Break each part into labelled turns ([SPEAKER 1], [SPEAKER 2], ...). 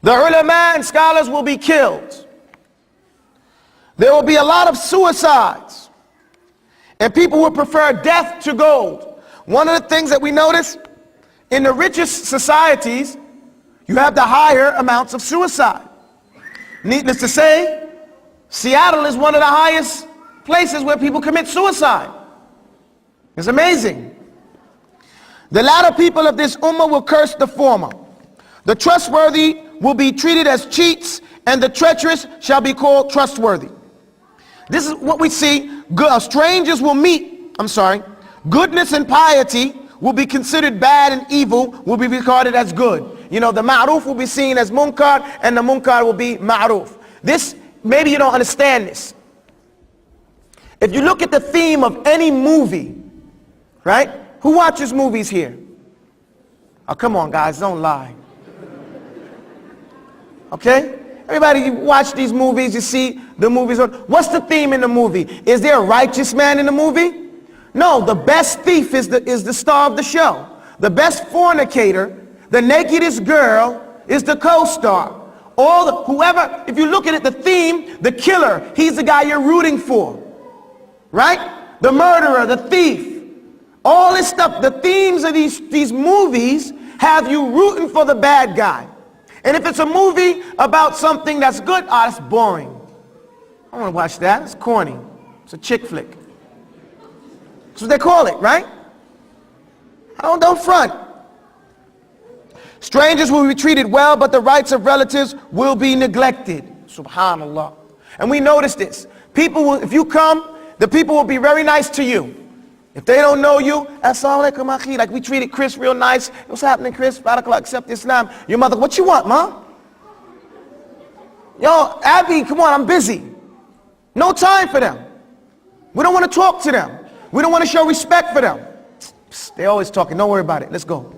[SPEAKER 1] The ulama and scholars will be killed. There will be a lot of suicides. And people will prefer death to gold. One of the things that we notice in the richest societies, you have the higher amounts of suicide. Needless to say, Seattle is one of the highest places where people commit suicide. It's amazing. The latter people of this ummah will curse the former. The trustworthy will be treated as cheats, and the treacherous shall be called trustworthy. This is what we see. Strangers will meet, goodness and piety will be considered bad, and evil will be regarded as good. You know, the ma'ruf will be seen as munkar, and the munkar will be ma'ruf. This, maybe you don't understand this. If you look at the theme of any movie, right? Who watches movies here? Oh, come on, guys, don't lie. Okay? Everybody, you watch these movies, you see the movies. What's the theme in the movie? Is there a righteous man in the movie? No, the best thief is the star of the show. The best fornicator, the nakedest girl, is the co-star. Whoever, if you look at it, the theme, the killer, he's the guy you're rooting for. Right? The murderer, the thief. All this stuff, the themes of these movies have you rooting for the bad guy. And if it's a movie about something that's good, that's boring. I don't want to watch that. It's corny. It's a chick flick. That's what they call it, right? Don't front. Strangers will be treated well, but the rights of relatives will be neglected. Subhanallah. And we notice this. People will, if you come, the people will be very nice to you. If they don't know you, assalamu alaikum akhi, like we treated Chris real nice. What's happening, Chris? Barakallah, accept Islam. Your mother, what you want, ma? Yo, Abby, come on, I'm busy. No time for them. We don't want to talk to them. We don't want to show respect for them. Psst, they always talking, don't worry about it, let's go.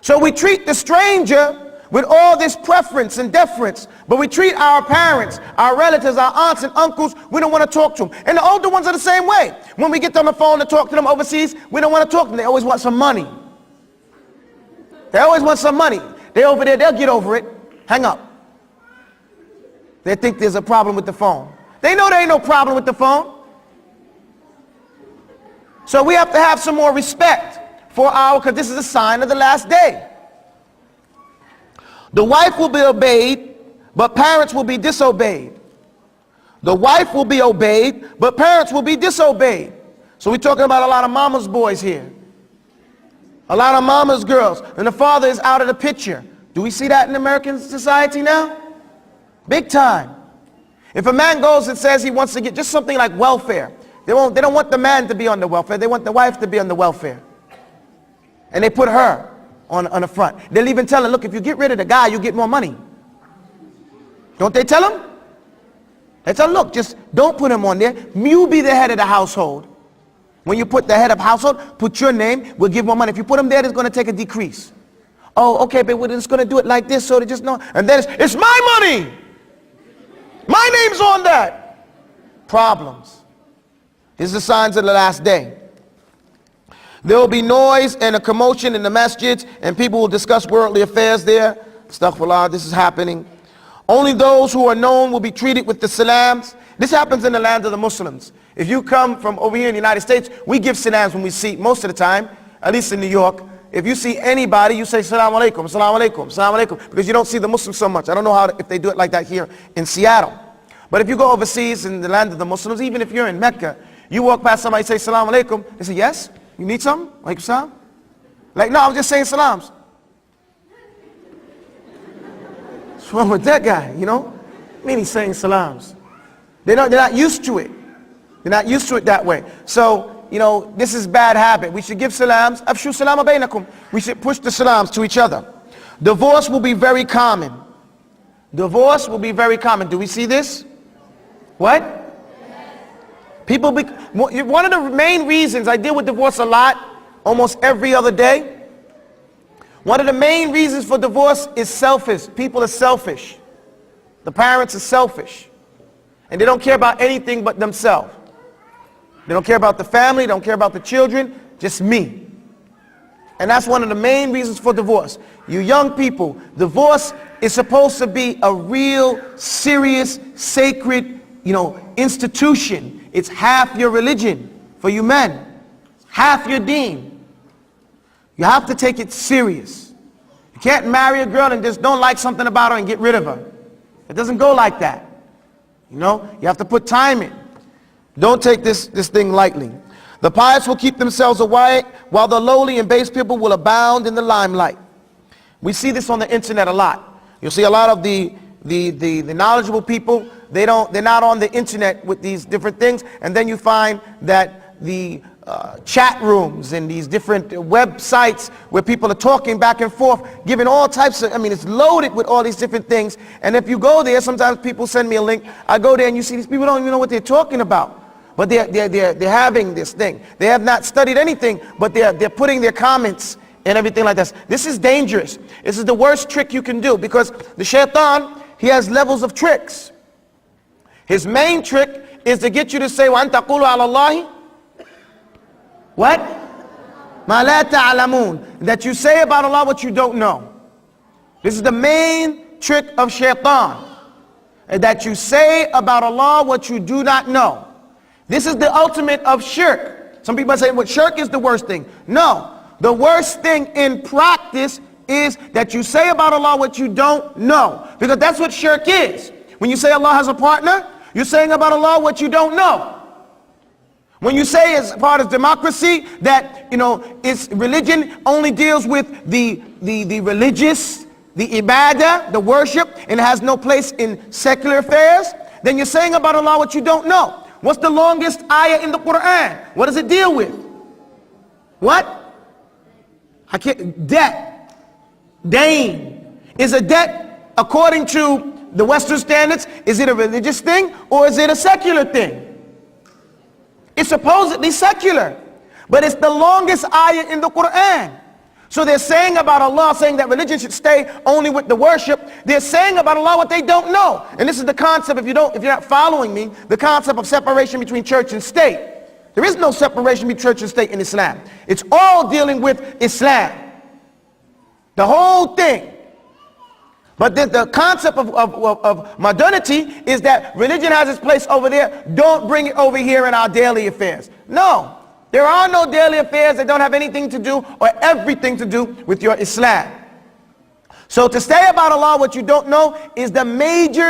[SPEAKER 1] So we treat the stranger with all this preference and deference, but we treat our parents, our relatives, our aunts and uncles, we don't want to talk to them. And the older ones are the same way. When we get on the phone to talk to them overseas, we don't want to talk to them. They always want some money. They always want some money. They're over there, they'll get over it. Hang up. They think there's a problem with the phone. They know there ain't no problem with the phone. So we have to have some more respect for because this is a sign of the last day. The wife will be obeyed, but parents will be disobeyed. The wife will be obeyed, but parents will be disobeyed. So we're talking about a lot of mama's boys here. A lot of mama's girls. And the father is out of the picture. Do we see that in American society now? Big time. If a man goes and says he wants to get just something like welfare, they don't want the man to be on the welfare. They want the wife to be on the welfare. And they put her on the front. They'll even tell her, look, if you get rid of the guy, you get more money. Don't they tell him? They tell him, look, just don't put him on there. You be the head of the household. When you put the head of household, put your name, we'll give more money. If you put him there, it's going to take a decrease. Oh, okay, but we're just going to do it like this so they just know. And then it's my money. My name's on that. Problems. These are the signs of the last day. There will be noise and a commotion in the masjids, and people will discuss worldly affairs there. Astaghfirullah, this is happening. Only those who are known will be treated with the salams. This happens in the land of the Muslims. If you come from over here in the United States, we give salams when we see, most of the time, at least in New York. If you see anybody, you say Assalamu alaikum, Assalamu alaikum, Assalamu alaikum, because you don't see the Muslims so much. I don't know if they do it like that here in Seattle. But if you go overseas in the land of the Muslims, even if you're in Mecca, you walk past somebody, say Assalamu alaikum, they say, yes? You need something? Like salam? Like, no, I'm just saying salams. What's wrong with that guy, you know? I mean, he's saying salams. They're not used to it. They're not used to it that way. So, you know, this is bad habit. We should give salams. Afshu salama bainakum. We should push the salams to each other. Divorce will be very common. Divorce will be very common. Do we see this? What? People, one of the main reasons I deal with divorce a lot, almost every other day, one of the main reasons for divorce is selfish. People are selfish. The parents are selfish. And they don't care about anything but themselves. They don't care about the family, they don't care about the children, just me. And that's one of the main reasons for divorce. You young people, divorce is supposed to be a real, serious, sacred, institution. It's half your religion for you men. Half your deen. You have to take it serious. You can't marry a girl and just don't like something about her and get rid of her. It doesn't go like that. You have to put time in. Don't take this thing lightly. The pious will keep themselves away, while the lowly and base people will abound in the limelight. We see this on the internet a lot. You'll see a lot of the knowledgeable people, they're not on the internet with these different things, and then you find that the chat rooms and these different websites where people are talking back and forth, giving all types of, it's loaded with all these different things. And if you go there, sometimes people send me a link, I go there and you see these people don't even know what they're talking about. But they're having this thing. They have not studied anything, but they're putting their comments and everything like this. This is dangerous. This is the worst trick you can do, because the shaitan, he has levels of tricks. His main trick is to get you to say, وَأَن تَقُولُوا عَلَى اللَّهِ what? مَا لَا تَعْلَمُونَ. That you say about Allah what you don't know. This is the main trick of shaitan. That you say about Allah what you do not know. This is the ultimate of shirk. Some people say, well, shirk is the worst thing. No. The worst thing in practice is that you say about Allah what you don't know. Because that's what shirk is. When you say Allah has a partner, you're saying about Allah what you don't know. When you say, as part of democracy, that it's religion only deals with the religious, the ibadah, the worship, and it has no place in secular affairs, then you're saying about Allah what you don't know. What's the longest ayah in the Quran? What does it deal with? What? Debt. Dain. Is a debt, according to the Western standards, is it a religious thing or is it a secular thing? It's supposedly secular, but it's the longest ayah in the Quran. So they're saying about Allah, saying that religion should stay only with the worship. They're saying about Allah what they don't know. And this is the concept, if you're not following me, the concept of separation between church and state. There is no separation between church and state in Islam. It's all dealing with Islam. The whole thing. But the concept of modernity is that religion has its place over there. Don't bring it over here in our daily affairs. No. There are no daily affairs that don't have anything to do or everything to do with your Islam. So to say about Allah what you don't know is the major